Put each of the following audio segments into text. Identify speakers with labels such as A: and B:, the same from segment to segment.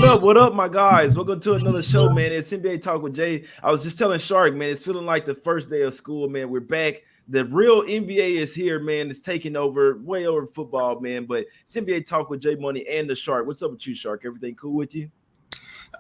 A: up? What up, my guys? Welcome to another show, man. It's NBA Talk with Jay. I was just telling Shark, man, it's feeling like the first day of school, man. We're back. The real NBA is here, man. It's taking over, way over football, man. But it's NBA Talk with Jay Money and the Shark. What's up with you, Shark? Everything cool with you?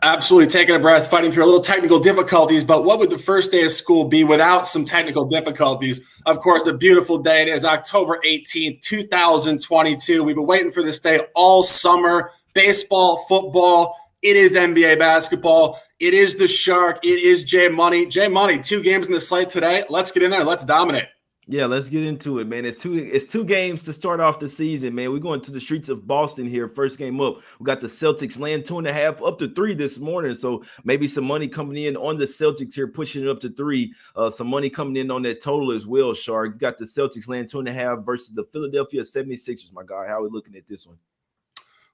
B: Absolutely taking a breath, fighting through a little technical difficulties. But what would the first day of school be without some technical difficulties? Of course, a beautiful day. It is October 18th, 2022. We've been waiting for this day all summer. Baseball, football. It is NBA basketball. It is the Shark. It is Jay Money. Jay Money, 2 games in the slate today. Let's get in there. Let's dominate.
A: Yeah, let's get into it, man. It's two games to start off the season, man. We're going to the streets of Boston here. First game up, we got the Celtics laying 2.5 up to 3 this morning. So maybe some money coming in on the Celtics here, pushing it up to 3. Some money coming in on that total as well, Shark. You got the Celtics laying 2.5 versus the Philadelphia 76ers, my guy. How are we looking at this one?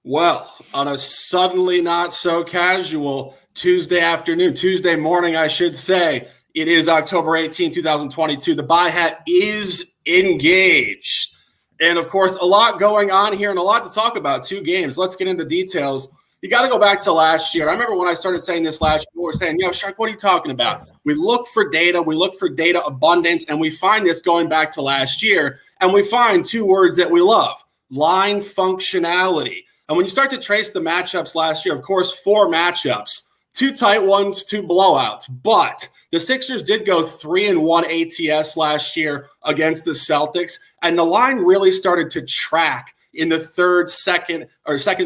B: Well, on a suddenly not so casual Tuesday morning, I should say, it is October 18, 2022. The buy hat is engaged. And, of course, a lot going on here and a lot to talk about. 2 games. Let's get into details. You got to go back to last year. I remember when I started saying this last year, we were saying, Shark, what are you talking about? We look for data. We look for data abundance, and we find this going back to last year, and we find 2 words that we love, line functionality. And when you start to trace the matchups last year, of course, 4 matchups, 2 tight ones, 2 blowouts, but the Sixers did go 3-1 ATS last year against the Celtics, and the line really started to track in the second,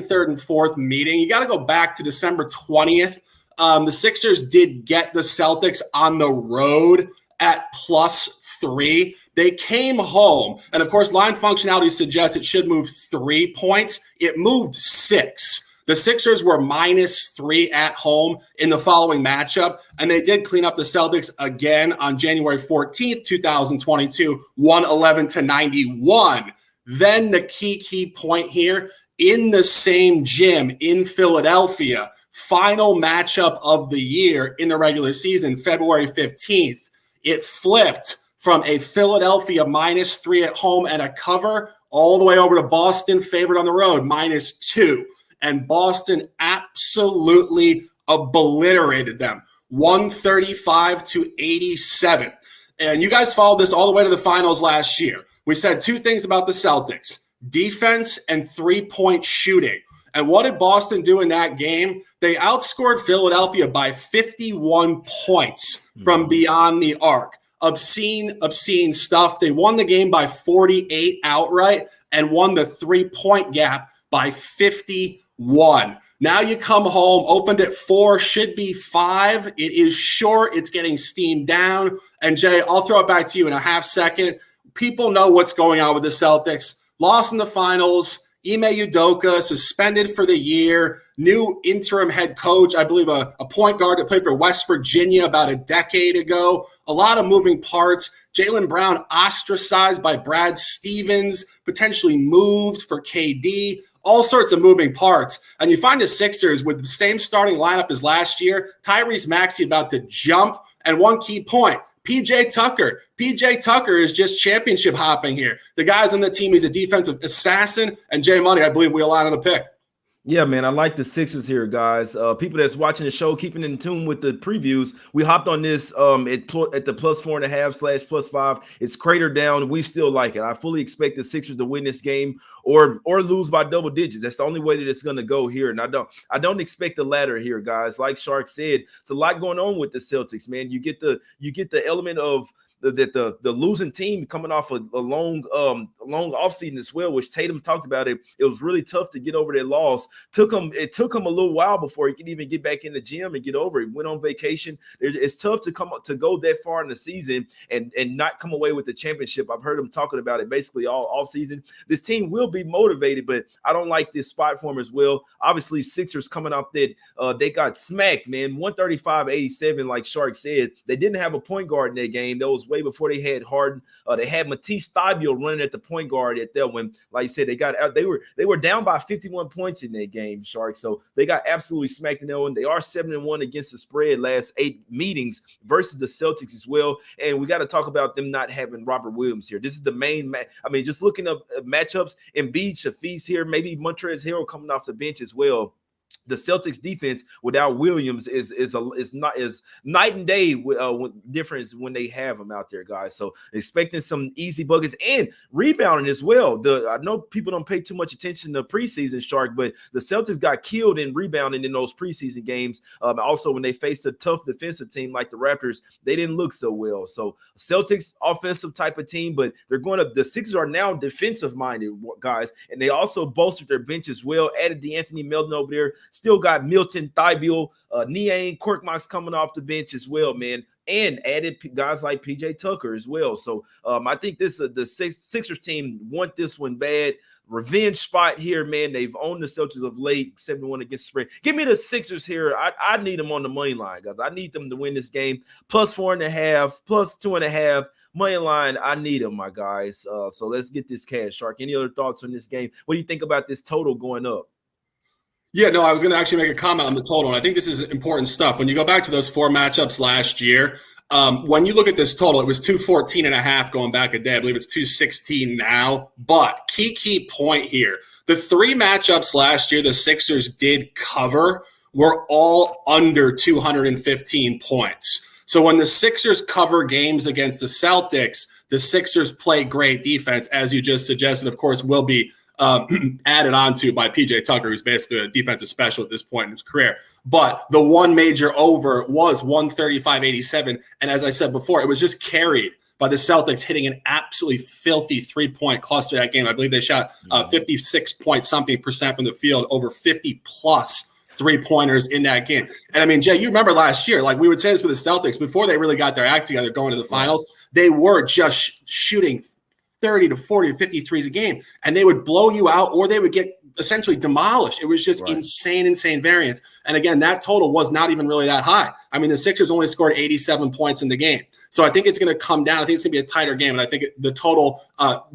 B: third, and fourth meeting. You got to go back to December 20th. The Sixers did get the Celtics on the road at +3. They came home, and of course, line functionality suggests it should move 3 points. It moved 6. The Sixers were -3 at home in the following matchup, and they did clean up the Celtics again on January 14th, 2022, 111-91. Then the key point here, in the same gym in Philadelphia, final matchup of the year in the regular season, February 15th, it flipped from a Philadelphia -3 at home and a cover all the way over to Boston, favored on the road, -2. And Boston absolutely obliterated them, 135-87. And you guys followed this all the way to the finals last year. We said 2 things about the Celtics, defense and 3-point shooting. And what did Boston do in that game? They outscored Philadelphia by 51 points from beyond the arc. Obscene stuff. They won the game by 48 outright and won the 3-point gap by 51. Now you come home, opened at 4, should be 5. It is short. It's getting steamed down. And Jay, I'll throw it back to you in a half second. People know what's going on with the Celtics. Lost in the finals. Ime Udoka suspended for the year. New interim head coach, I believe a point guard that played for West Virginia about a decade ago. A lot of moving parts. Jaylen Brown ostracized by Brad Stevens, potentially moved for KD. All sorts of moving parts. And you find the Sixers with the same starting lineup as last year. Tyrese Maxey about to jump. And one key point, PJ Tucker. PJ Tucker is just championship hopping here. The guy's on the team. He's a defensive assassin. And Jay Money, I believe we align on the pick.
A: Yeah, man, I like the Sixers here, guys. People that's watching the show, keeping in tune with the previews. We hopped on this at the +4.5/+5. It's cratered down. We still like it. I fully expect the Sixers to win this game or lose by double digits. That's the only way that it's going to go here. And I don't expect the latter here, guys. Like Shark said, it's a lot going on with the Celtics, man. You get the element of the losing team coming off a long offseason as well, which Tatum talked about it. It was really tough to get over that loss. It took him a little while before he could even get back in the gym and get over it. Went on vacation. It's tough to go that far in the season and not come away with the championship. I've heard him talking about it basically all offseason. This team will be motivated, but I don't like this spot for him as well. Obviously, Sixers coming up that they got smacked, man, 135-87, like Shark said. They didn't have a point guard in that game. That was way before they had Harden. They had Matisse Thybulle running at the point guard at that one. Like you said, they got out. They were down by 51 points in that game, Shark. So they got absolutely smacked in that one. They are 7-1 against the spread last 8 meetings versus the Celtics as well. And we got to talk about them not having Robert Williams here. This is the main match. I mean, just looking up matchups, Embiid, Shafiz here, maybe Montrezl Harrell coming off the bench as well. the Celtics defense without Williams is night and day with difference when they have him out there, guys. So expecting some easy buckets and rebounding as well. I know people don't pay too much attention to preseason, Shark, but the Celtics got killed in rebounding in those preseason games. Also, when they faced a tough defensive team like the Raptors, they didn't look so well. So Celtics offensive type of team, but the Sixers are now defensive minded, guys, and they also bolstered their bench as well. Added D'Anthony Melton over there. Still got Milton, Thibault, Niang, Korkmaz coming off the bench as well, man. And added guys like PJ Tucker as well. So I think the Sixers team want this one bad. Revenge spot here, man. They've owned the Celtics of late, 7-1 against the spread. Give me the Sixers here. I need them on the money line, guys. I need them to win this game. Plus 4.5, plus 2.5. Money line, I need them, my guys. So let's get this cash, Shark. Any other thoughts on this game? What do you think about this total going up?
B: Yeah, no, I was going to actually make a comment on the total, and I think this is important stuff. When you go back to those 4 matchups last year, when you look at this total, it was 214.5 going back a day. I believe it's 216 now. But key point here, the 3 matchups last year the Sixers did cover were all under 215 points. So when the Sixers cover games against the Sixers play great defense, as you just suggested, of course, will be added on to by PJ Tucker, who's basically a defensive special at this point in his career. But the one major over was 135.87. And as I said before, it was just carried by the Celtics hitting an absolutely filthy 3-point cluster that game. I believe they shot 56% from the field, over 50+ 3-pointers in that game. And I mean, Jay, you remember last year, like we would say this with the Celtics, before they really got their act together going to the finals, they were just shooting 30 to 40 to 50 threes a game, and they would blow you out or they would get essentially demolished. It was just insane variance. And again, that total was not even really that high. I mean, the Sixers only scored 87 points in the game. So I think it's going to come down. I think it's going to be a tighter game. And I think the total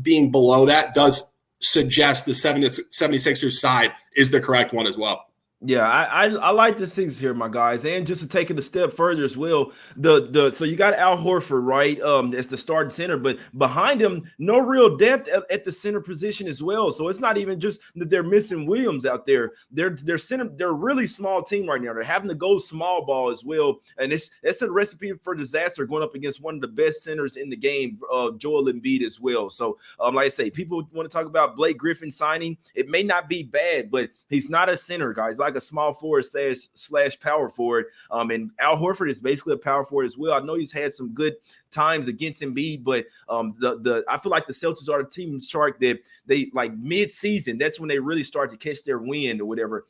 B: being below that does suggest the 76ers side is the correct one as well.
A: Yeah, I like the Sixers here, my guys, and just to take it a step further as well. So you got Al Horford, right? As the starting center, but behind him, no real depth at the center position as well. So it's not even just that they're missing Williams out there. They're a really small team right now. They're having to go small ball as well, and it's a recipe for disaster going up against one of the best centers in the game, Joel Embiid as well. So like I say, people want to talk about Blake Griffin signing. It may not be bad, but he's not a center, guys. Like a small forward slash power forward. And Al Horford is basically a power forward as well. I know he's had some good times against Embiid, but I feel like the Celtics are the team, Shark, that they like mid-season, that's when they really start to catch their wind or whatever.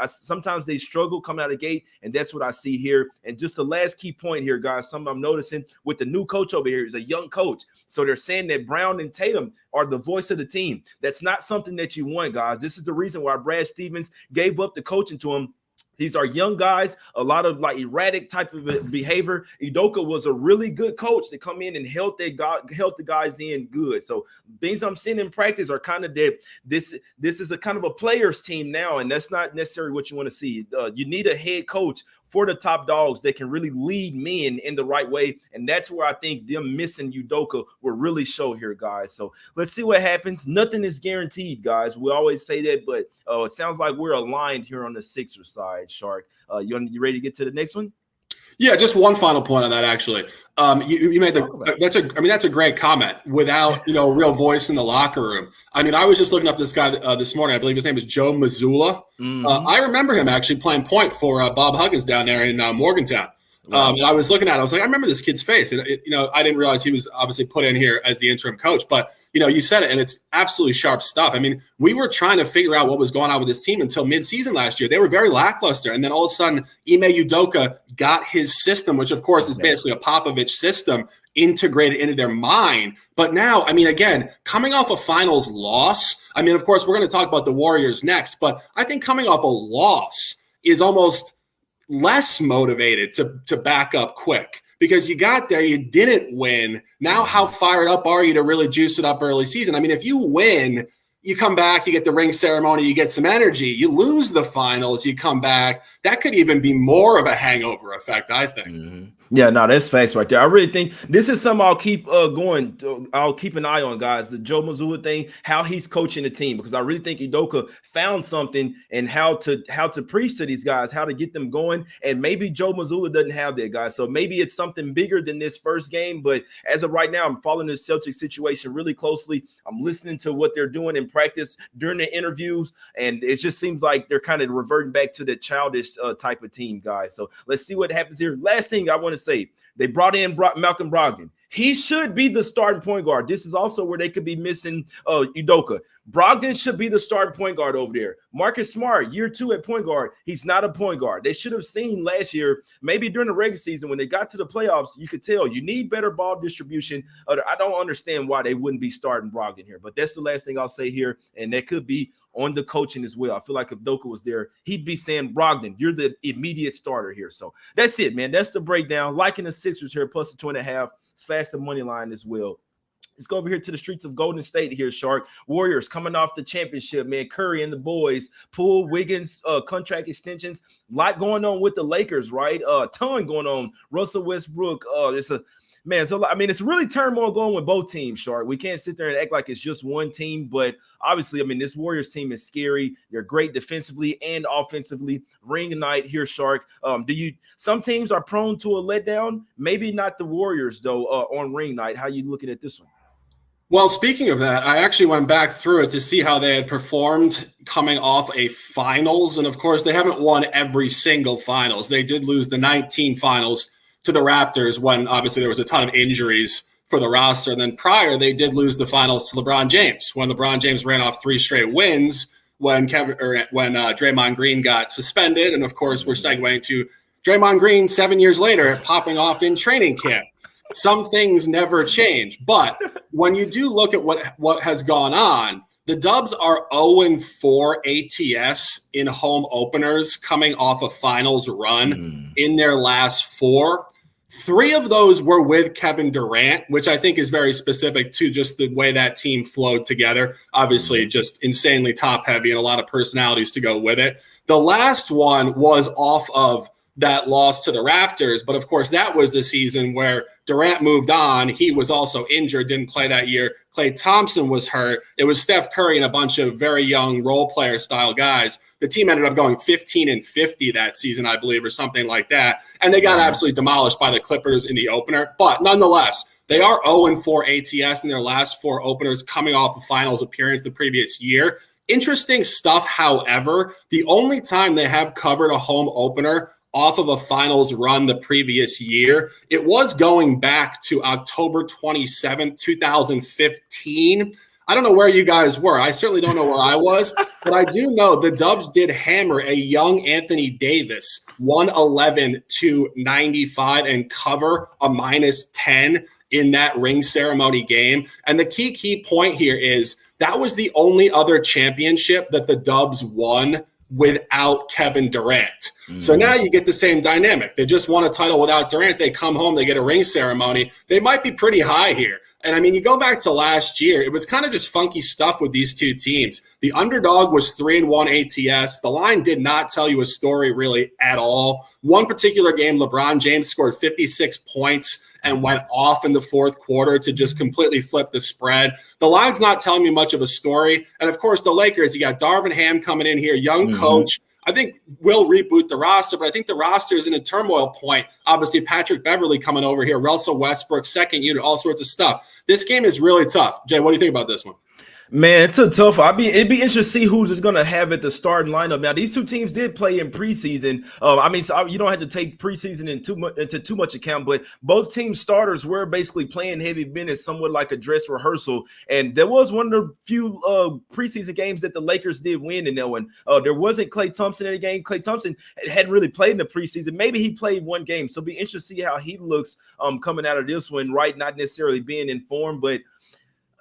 A: Sometimes they struggle coming out of the gate, and that's what I see here. And just the last key point here, guys, something I'm noticing with the new coach over here is a young coach. So they're saying that Brown and Tatum are the voice of the team. That's not something that you want, guys. This is the reason why Brad Stevens gave up the coaching to him. These are young guys, a lot of like erratic type of behavior. Udoka was a really good coach to come in and help the guys in good. So things I'm seeing in practice are kind of that this is a kind of a players team now, and that's not necessarily what you want to see. You need a head coach for the top dogs that can really lead men in the right way. And that's where I think them missing Udoka will really show here, guys. So let's see what happens. Nothing is guaranteed, guys. We always say that, but it sounds like we're aligned here on the Sixers side, Shark. You ready to get to the next one?
B: Yeah, just one final point on that, actually. You made that's a great comment without, real voice in the locker room. I mean, I was just looking up this guy this morning. I believe his name is Joe Mazzulla. Mm-hmm. I remember him actually playing point for Bob Huggins down there in Morgantown. And I was looking at it. I was like, I remember this kid's face. And, I didn't realize he was obviously put in here as the interim coach. But, you said it, and it's absolutely sharp stuff. I mean, we were trying to figure out what was going on with this team until midseason last year. They were very lackluster. And then all of a sudden, Ime Udoka got his system, which, of course, is basically a Popovich system, integrated into their mind. But now, I mean, again, coming off a finals loss, I mean, of course, we're going to talk about the Warriors next. But I think coming off a loss is almost less motivated to back up quick because you got there, you didn't win. Now, how fired up are you to really juice it up early season? I mean, if you win, you come back, you get the ring ceremony, you get some energy. You lose the finals, you come back. That could even be more of a hangover effect, I think. Mm-hmm.
A: Yeah, no, that's facts right there. I really think this is something I'll keep going. I'll keep an eye on, guys. The Joe Mazzulla thing, how he's coaching the team, because I really think Udoka found something and how to preach to these guys, how to get them going. And maybe Joe Mazzulla doesn't have that, guys. So maybe it's something bigger than this first game. But as of right now, I'm following the Celtics situation really closely. I'm listening to what they're doing in practice during the interviews, and it just seems like they're kind of reverting back to the childish type of team, guys. So let's see what happens here. Last thing I want to say, they brought in Malcolm Brogdon. He should be the starting point guard. This is also where they could be missing Udoka. Brogdon should be the starting point guard over there. Marcus Smart, year 2 at point guard. He's not a point guard. They should have seen last year, maybe during the regular season when they got to the playoffs, you could tell you need better ball distribution. I don't understand why they wouldn't be starting Brogdon here, but that's the last thing I'll say here, and that could be on the coaching as well. I feel like if Udoka was there, he'd be saying, Brogdon, you're the immediate starter here. So that's it, man. That's the breakdown. Liking the Sixers here, plus the 2.5. Slash the money line as well. Let's go over here to the streets of Golden State here, Shark. Warriors coming off the championship, man. Curry and the boys. Poole, Wiggins, contract extensions. A lot going on with the Lakers, right? A ton going on. Russell Westbrook. It's a man. So I mean, it's really turmoil going with both teams, Shark. We can't sit there and act like it's just one team, but obviously, I mean, this Warriors team is scary. They're great defensively and offensively. Ring night here, Shark. Some teams are prone to a letdown. Maybe not the Warriors though. On ring night, how you looking at this one?
B: Well, speaking of that, I actually went back through it to see how they had performed coming off a finals. And of course, they haven't won every single finals. They did lose the 19 finals to the Raptors when obviously there was a ton of injuries for the roster. And then prior, they did lose the finals to LeBron James when LeBron James ran off 3 straight wins when Draymond Green got suspended. And of course, we're segueing to Draymond Green 7 years later popping off in training camp. Some things never change. But when you do look at what has gone on, the Dubs are 0-4 ATS in home openers coming off a finals run in their last 4. 3 of those were with Kevin Durant, which I think is very specific to just the way that team flowed together. Obviously, just insanely top heavy and a lot of personalities to go with it. The last one was off of that loss to the Raptors. But of course, that was the season where Durant moved on. He was also injured, didn't play that year. Klay Thompson was hurt. It was Steph Curry and a bunch of very young role player style guys. The team ended up going 15-50 that season, I believe, or something like that. And they got absolutely demolished by the Clippers in the opener. But nonetheless, they are 0-4 ATS in their last 4 openers coming off a finals appearance the previous year. Interesting stuff, however, the only time they have covered a home opener off of a finals run the previous year, it was going back to October 27th, 2015. I don't know where you guys were. I certainly don't know where I was, but I do know the Dubs did hammer a young Anthony Davis 111-95 and cover a -10 in that ring ceremony game. And the key point here is that was the only other championship that the Dubs won without Kevin Durant. So now you get the same dynamic. They just won a title without Durant. They come home, they get a ring ceremony. They might be pretty high here. And I mean, you go back to last year, it was kind of just funky stuff with these two teams. The underdog was 3-1 ATS. The line did not tell you a story really at all. One particular game, LeBron James scored 56 points and went off in the fourth quarter to just completely flip the spread. The line's not telling me much of a story. And of course, the Lakers, you got Darvin Ham coming in here, young coach. I think we'll reboot the roster, but I think the roster is in a turmoil point. Obviously, Patrick Beverley coming over here, Russell Westbrook, second unit, all sorts of stuff. This game is really tough. Jay, what do you think about this one?
A: Man, it's a tough. It'd be interesting to see who's just gonna have at the starting lineup. Now, these two teams did play in preseason. So you don't have to take preseason into too much account, but both team starters were basically playing heavy minutes, somewhat like a dress rehearsal. And there was one of the few preseason games that the Lakers did win in that one. There wasn't Klay Thompson in the game. Klay Thompson hadn't really played in the preseason. Maybe he played one game, so it'll be interesting to see how he looks coming out of this one. Right, not necessarily being in form, but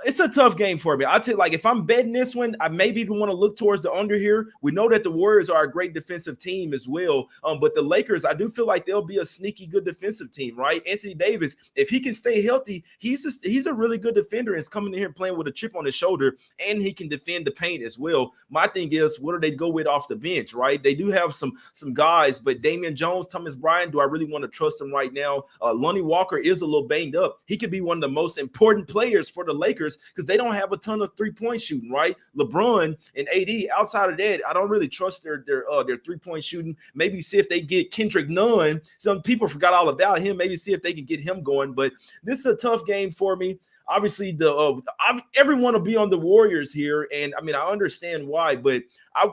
A: It's a tough game for me. I'll tell you, like, if I'm betting this one, I maybe even want to look towards the under here. We know that the Warriors are a great defensive team as well. But the Lakers, I do feel like they'll be a sneaky good defensive team, right? Anthony Davis, if he can stay healthy, he's a really good defender and is coming in here playing with a chip on his shoulder, and he can defend the paint as well. My thing is, what do they go with off the bench, right? They do have some guys, but Damian Jones, Thomas Bryant, do I really want to trust him right now? Lonnie Walker is a little banged up. He could be one of the most important players for the Lakers because they don't have a ton of three-point shooting, right? LeBron and AD, outside of that, I don't really trust their three-point shooting. Maybe see if they get Kendrick Nunn. Some people forgot all about him. Maybe see if they can get him going. But this is a tough game for me. Obviously, everyone will be on the Warriors here, and I mean, I understand why, but I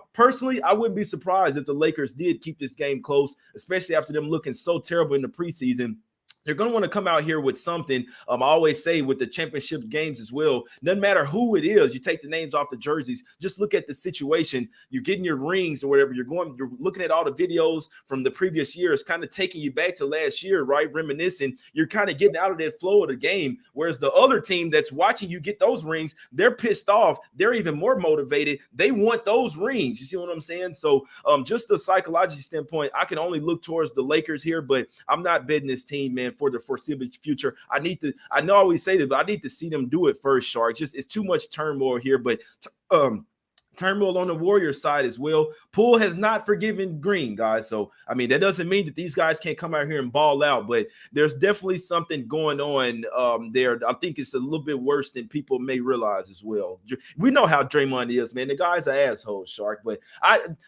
A: wouldn't be surprised if the Lakers did keep this game close, especially after them looking so terrible in the preseason. They're going to want to come out here with something. I always say with the championship games as well, doesn't matter who it is, you take the names off the jerseys, just look at the situation. You're getting your rings or whatever. You're looking at all the videos from the previous years, kind of taking you back to last year, right? Reminiscing. You're kind of getting out of that flow of the game. Whereas the other team that's watching you get those rings, they're pissed off. They're even more motivated. They want those rings. You see what I'm saying? So just the psychological standpoint, I can only look towards the Lakers here, but I'm not betting this team, man, for the foreseeable future. I know I always say that, but I need to see them do it first, Shark. Just it's too much turmoil here, but turmoil on the Warriors side as well. Poole has not forgiven Green, guys. So, I mean, that doesn't mean that these guys can't come out here and ball out, but there's definitely something going on there. I think it's a little bit worse than people may realize as well. We know how Draymond is, man. The guy's an asshole, Shark. But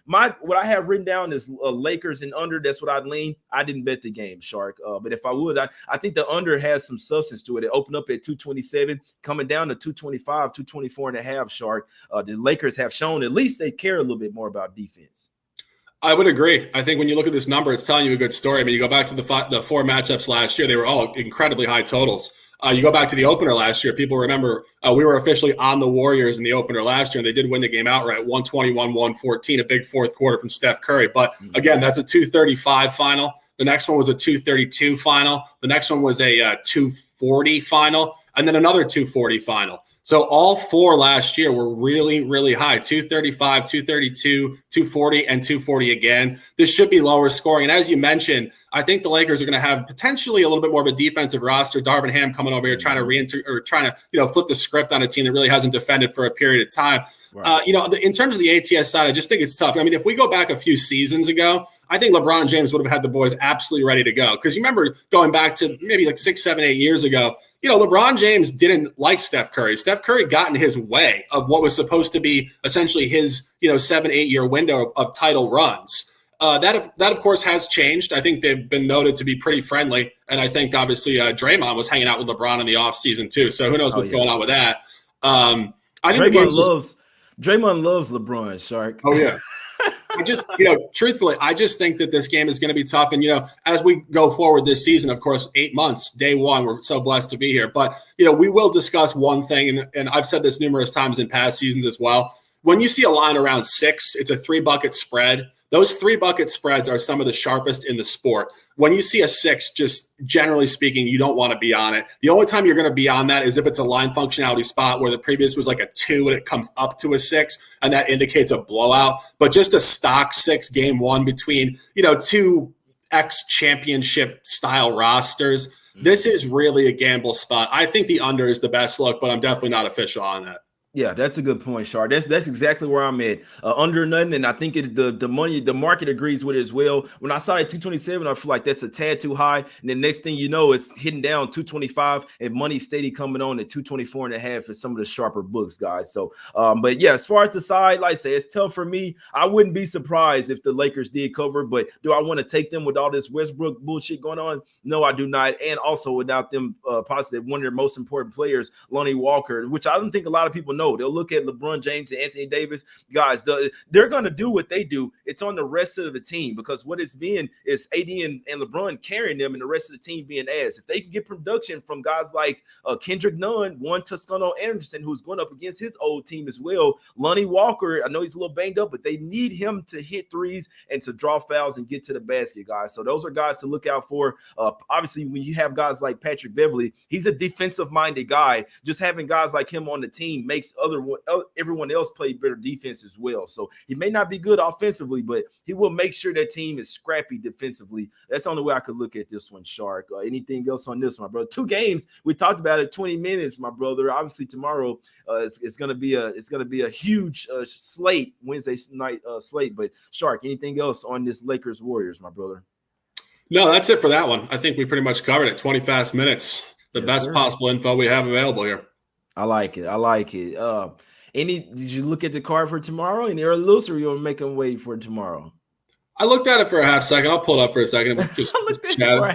A: what I have written down is Lakers and under. That's what I'd lean. I didn't bet the game, Shark. But if I would, I think the under has some substance to it. It opened up at 227, coming down to 225, 224 and a half, Shark. The Lakers have shown at least they care a little bit more about defense.
B: I would agree. I think when you look at this number, it's telling you a good story. I mean, you go back to the four matchups last year, they were all incredibly high totals. You go back to the opener last year, people remember we were officially on the Warriors in the opener last year, and they did win the game outright, 121-114, a big fourth quarter from Steph Curry. But again, that's a 235 final. The next one was a 232 final. The next one was a 240 final, and then another 240 final. So all four last year were really, really high, 235, 232, 240, and 240 again. This should be lower scoring. And as you mentioned, I think the Lakers are going to have potentially a little bit more of a defensive roster. Darvin Ham coming over here trying to flip the script on a team that really hasn't defended for a period of time. Right. In terms of the ATS side, I just think it's tough. I mean, if we go back a few seasons ago, I think LeBron James would have had the boys absolutely ready to go. Because you remember going back to maybe like 6, 7, 8 years ago, LeBron James didn't like Steph Curry. Steph Curry got in his way of what was supposed to be essentially his 7, 8 year window of title runs. That of course has changed. I think they've been noted to be pretty friendly, and I think obviously Draymond was hanging out with LeBron in the offseason too. So who knows what's going on with that? I think
A: Draymond loves LeBron, Shark.
B: Oh yeah. Truthfully, I just think that this game is going to be tough. And, as we go forward this season, of course, 8 months, day one, we're so blessed to be here. But, we will discuss one thing, and I've said this numerous times in past seasons as well. When you see a line around 6, it's a 3-bucket spread. Those 3-bucket spreads are some of the sharpest in the sport. When you see a 6, just generally speaking, you don't want to be on it. The only time you're going to be on that is if it's a line functionality spot where the previous was like a 2 and it comes up to a 6, and that indicates a blowout. But just a stock 6 game one between, 2 ex-championship style rosters, this is really a gamble spot. I think the under is the best look, but I'm definitely not official on that.
A: Yeah, that's a good point, Shar. That's exactly where I'm at. Under nothing, and I think the market agrees with it as well. When I saw it 227, I feel like that's a tad too high. And the next thing you know, it's hitting down 225, and money steady coming on at 224 and a half for some of the sharper books, guys. So, but yeah, as far as the side, like I say, it's tough for me. I wouldn't be surprised if the Lakers did cover, but do I want to take them with all this Westbrook bullshit going on? No, I do not. And also without them possibly one of their most important players, Lonnie Walker, which I don't think a lot of people know. 2-0. They'll look at LeBron James and Anthony Davis. Guys, they're going to do what they do. It's on the rest of the team, because what it's been is AD and LeBron carrying them and the rest of the team being ass. If they can get production from guys like Kendrick Nunn, Juan Toscano Anderson, who's going up against his old team as well, Lonnie Walker, I know he's a little banged up, but they need him to hit threes and to draw fouls and get to the basket, guys. So those are guys to look out for. Obviously, when you have guys like Patrick Beverley, he's a defensive-minded guy. Just having guys like him on the team makes everyone else play better defense as well. So he may not be good offensively, but he will make sure that team is scrappy defensively. That's the only way I could look at this one, Shark. Anything else on this one, bro? 2 games. We talked about it, 20 minutes, my brother. Obviously, tomorrow it's gonna be a huge slate, Wednesday night slate. But Shark, anything else on this Lakers Warriors, my brother?
B: No, that's it for that one. I think we pretty much covered it. 20 fast minutes. The best possible info we have available here.
A: I like it. Did you look at the card for tomorrow? Any early looks, or you want to make them wait for tomorrow?
B: I looked at it for a half second. I'll pull it up for a second. Just
A: I looked at it for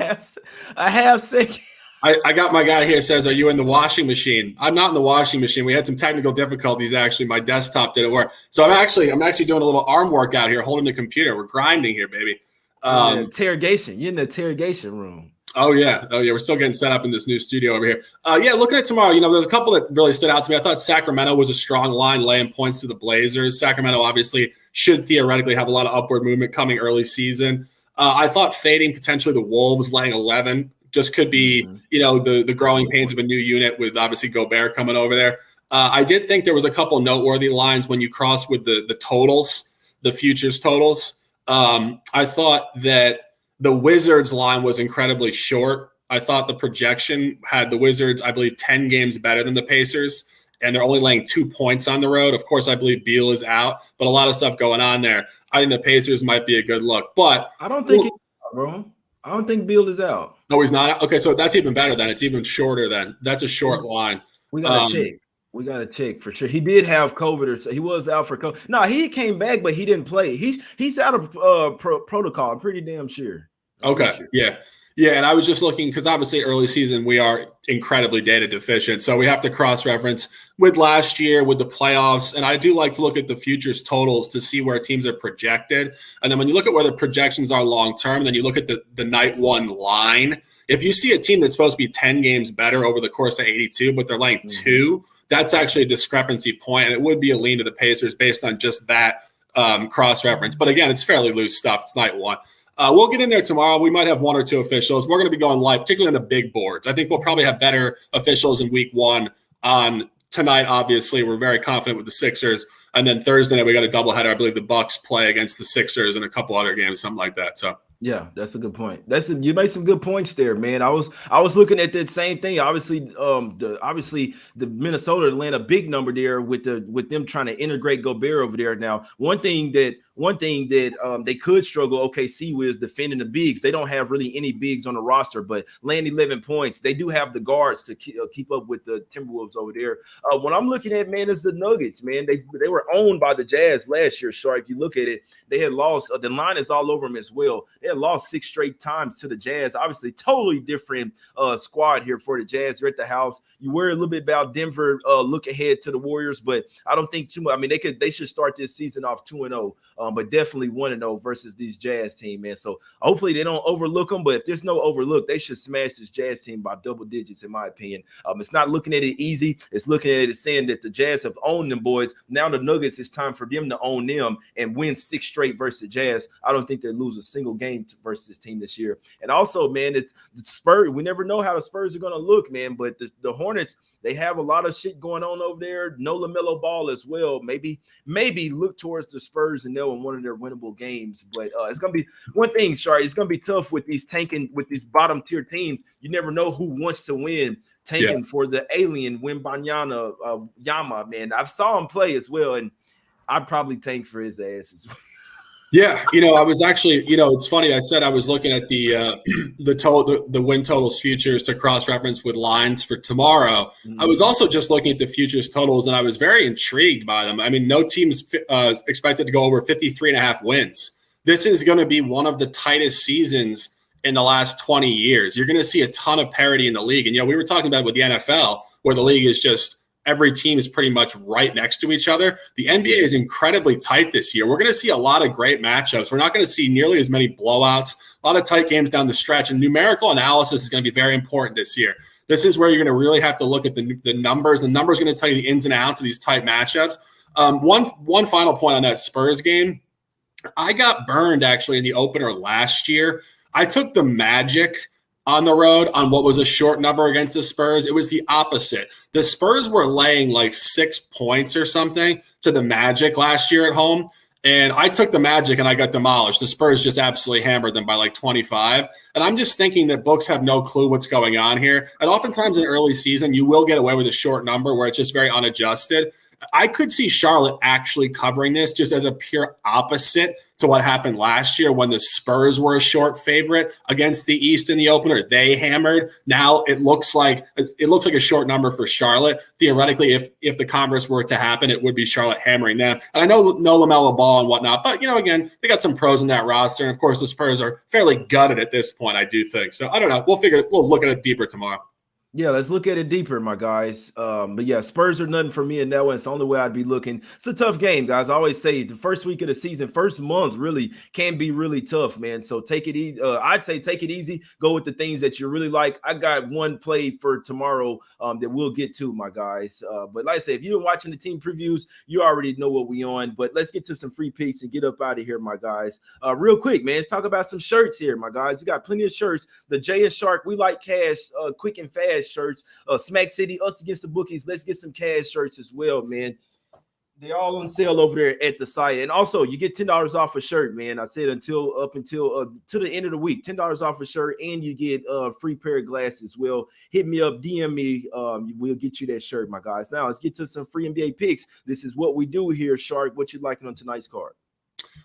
A: a half second.
B: I got my guy here says, "Are you in the washing machine?" I'm not in the washing machine. We had some technical difficulties. Actually, my desktop didn't work, so I'm actually doing a little arm workout here, holding the computer. We're grinding here, baby.
A: Interrogation. You're in the interrogation room.
B: Oh yeah. We're still getting set up in this new studio over here. Looking at tomorrow, there's a couple that really stood out to me. I thought Sacramento was a strong line, laying points to the Blazers. Sacramento obviously should theoretically have a lot of upward movement coming early season. I thought fading potentially the Wolves, laying 11, just could be, the growing pains of a new unit with obviously Gobert coming over there. I did think there was a couple noteworthy lines when you cross with the totals, the futures totals. I thought that the Wizards line was incredibly short. I thought the projection had the Wizards, I believe, 10 games better than the Pacers, and they're only laying 2 points on the road. Of course, I believe Beal is out, but a lot of stuff going on there. I think the Pacers might be a good look, but
A: I don't think bro. I don't think Beal is out.
B: No, he's not. Okay, so that's even better then. It's even shorter then. That's a short line.
A: We got to check. We got to check for sure. He did have COVID, or he was out for COVID. No, he came back, but he didn't play. He's out of protocol. I'm pretty damn sure.
B: Okay. Yeah. And I was just looking because obviously early season we are incredibly data deficient, so we have to cross-reference with last year, with the playoffs, and I do like to look at the futures totals to see where teams are projected. And then when you look at where the projections are long-term, then you look at the night one line. If you see a team that's supposed to be 10 games better over the course of 82, but they're laying 2, that's actually a discrepancy point, and it would be a lean to the Pacers based on just that cross-reference. But again, it's fairly loose stuff. It's night one. We'll get in there tomorrow. We might have 1 or 2 officials. We're going to be going live, particularly on the big boards. I think we'll probably have better officials in week 1 on tonight. Obviously, we're very confident with the Sixers. And then Thursday night, we got a doubleheader. I believe the Bucks play against the Sixers and a couple other games, something like that. So
A: yeah, that's a good point. You made some good points there, man. I was looking at that same thing. Obviously, the Minnesota land a big number there with them trying to integrate Gobert over there. Now, one thing that they could struggle OKC with is defending the bigs. They don't have really any bigs on the roster, but laying 11 points, they do have the guards to keep up with the Timberwolves over there. What I'm looking at, man, is the Nuggets, man. They were owned by the Jazz last year. Sure, if you look at it, they had lost. The line is all over them as well. They had lost 6 straight times to the Jazz. Obviously, totally different squad here for the Jazz. They're at the house. You worry a little bit about Denver. Look ahead to the Warriors, but I don't think too much. I mean, they should start this season off 2-0. But definitely 1-0 versus these Jazz team, man. So hopefully they don't overlook them. But if there's no overlook, they should smash this Jazz team by double digits, in my opinion. It's not looking at it easy. It's looking at it saying that the Jazz have owned them boys. Now the Nuggets, it's time for them to own them and win 6 straight versus the Jazz. I don't think they lose a single game versus this team this year. And also, man, the Spurs, we never know how the Spurs are going to look, man. But the Hornets, they have a lot of shit going on over there. No LaMelo Ball as well. Maybe look towards the Spurs and they'll win one of their winnable games. But it's going to be one thing, Shari. It's going to be tough with these bottom tier teams. You never know who wants to win. Tanking for the alien Wembanyama Yama, man. I saw him play as well, and I'd probably tank for his ass as well.
B: Yeah, I was actually, it's funny. I said I was looking at the win totals futures to cross-reference with lines for tomorrow. Mm-hmm. I was also just looking at the futures totals, and I was very intrigued by them. I mean, no team's expected to go over 53.5 wins. This is going to be one of the tightest seasons in the last 20 years. You're going to see a ton of parity in the league. And, we were talking about with the NFL, where the league is just every team is pretty much right next to each other. The NBA is incredibly tight this year. We're going to see a lot of great matchups. We're not going to see nearly as many blowouts, a lot of tight games down the stretch, and numerical analysis is going to be very important this year. This is where you're going to really have to look at the numbers. The numbers are going to tell you the ins and outs of these tight matchups. One final point on that Spurs game. I got burned actually in the opener last year. I took the Magic on the road on what was a short number against the Spurs. It was the opposite. The Spurs were laying like 6 points or something to the Magic last year at home. And I took the Magic and I got demolished. The Spurs just absolutely hammered them by like 25. And I'm just thinking that books have no clue what's going on here. And oftentimes in early season, you will get away with a short number where it's just very unadjusted. I could see Charlotte actually covering this just as a pure opposite to what happened last year when the Spurs were a short favorite against the East in the opener. They hammered. Now it looks like a short number for Charlotte. Theoretically, if the converse were to happen, it would be Charlotte hammering them. And I know no LaMelo Ball and whatnot, but again, they got some pros in that roster. And of course, the Spurs are fairly gutted at this point, I do think. So I don't know. We'll look at it deeper tomorrow.
A: Yeah, let's look at it deeper, my guys. But yeah, Spurs are nothing for me in that one. It's the only way I'd be looking. It's a tough game, guys. I always say the first week of the season, first month really can be really tough, man. So take it easy. I'd say take it easy. Go with the things that you really like. I got one play for tomorrow that we'll get to, my guys. But like I say, if you've been watching the team previews, you already know what we on. But let's get to some free picks and get up out of here, my guys. Real quick, man. Let's talk about some shirts here, my guys. We got plenty of shirts. The Jay and Shark, we like cash, quick and fast shirts. Smack City, Us Against the Bookies. Let's get some cash shirts as well, man. They're all on sale over there at the site. And also, you get $10 off a shirt, man. I said until to the end of the week, $10 off a shirt, and you get a free pair of glasses as well. Hit me up, DM me. We'll get you that shirt, my guys. Now, let's get to some free NBA picks. This is what we do here, Shark. What you liking on tonight's card?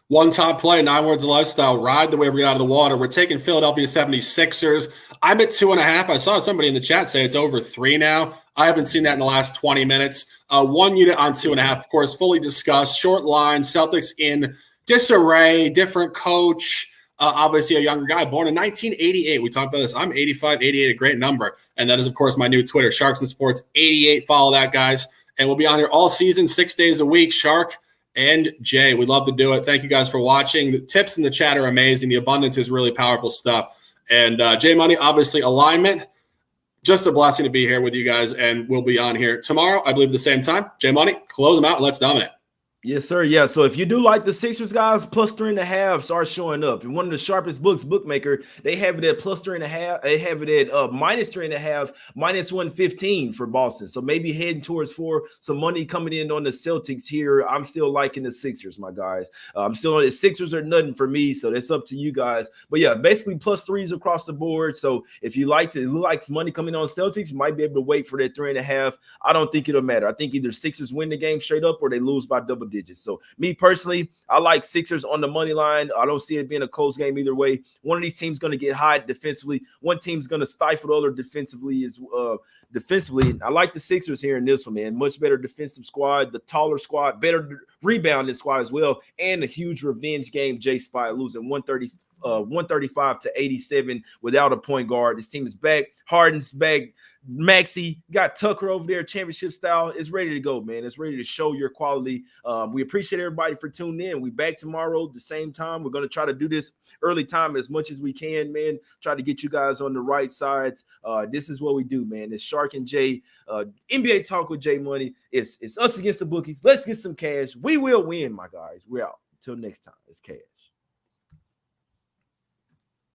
B: One top play, 9 words of lifestyle. Ride the wave we got out of the water. We're taking Philadelphia 76ers. I'm at 2.5. I saw somebody in the chat say it's over 3 now. I haven't seen that in the last 20 minutes. 1 unit on 2.5, of course, fully discussed. Short line, Celtics in disarray, different coach. Obviously a younger guy, born in 1988. We talked about this. I'm 85, 88, a great number. And that is, of course, my new Twitter, Sharks and Sports 88. Follow that, guys. And we'll be on here all season, 6 days a week. Shark and Jay, we'd love to do it. Thank you guys for watching. The tips in the chat are amazing. The abundance is really powerful stuff. And Jay Money, obviously alignment. Just a blessing to be here with you guys. And we'll be on here tomorrow, I believe, at the same time. Jay Money, close them out and let's dominate.
A: Yes, sir. Yeah. So if you do like the Sixers, guys, plus 3.5 start showing up. And one of the sharpest books, Bookmaker, they have it at plus 3.5. They have it at minus 3.5, minus 115 for Boston. So maybe heading towards 4. Some money coming in on the Celtics here. I'm still liking the Sixers, my guys. I'm still on the Sixers are nothing for me. So that's up to you guys. But yeah, basically plus 3s across the board. So if you like money coming on Celtics, you might be able to wait for that 3.5. I don't think it'll matter. I think either Sixers win the game straight up or they lose by double digits. So me personally, I like Sixers on the money line. I don't see it being a close game either way. One of these teams going to get hot defensively. One team's going to stifle the other defensively. I like the Sixers here in this one, man. Much better defensive squad, the taller squad, better rebounding squad as well, and a huge revenge game. J-Spot losing 135 to 87 without a point guard. This team is back. Harden's back. Maxey got Tucker over there, championship style. It's ready to go, man. It's ready to show your quality. We appreciate everybody for tuning in. We back tomorrow at the same time. We're going to try to do this early time as much as we can, man. Try to get you guys on the right sides. This is what we do, man. It's Shark and Jay. NBA Talk with Jay Money. It's us against the bookies. Let's get some cash. We will win, my guys. We're out. Until next time, it's cash.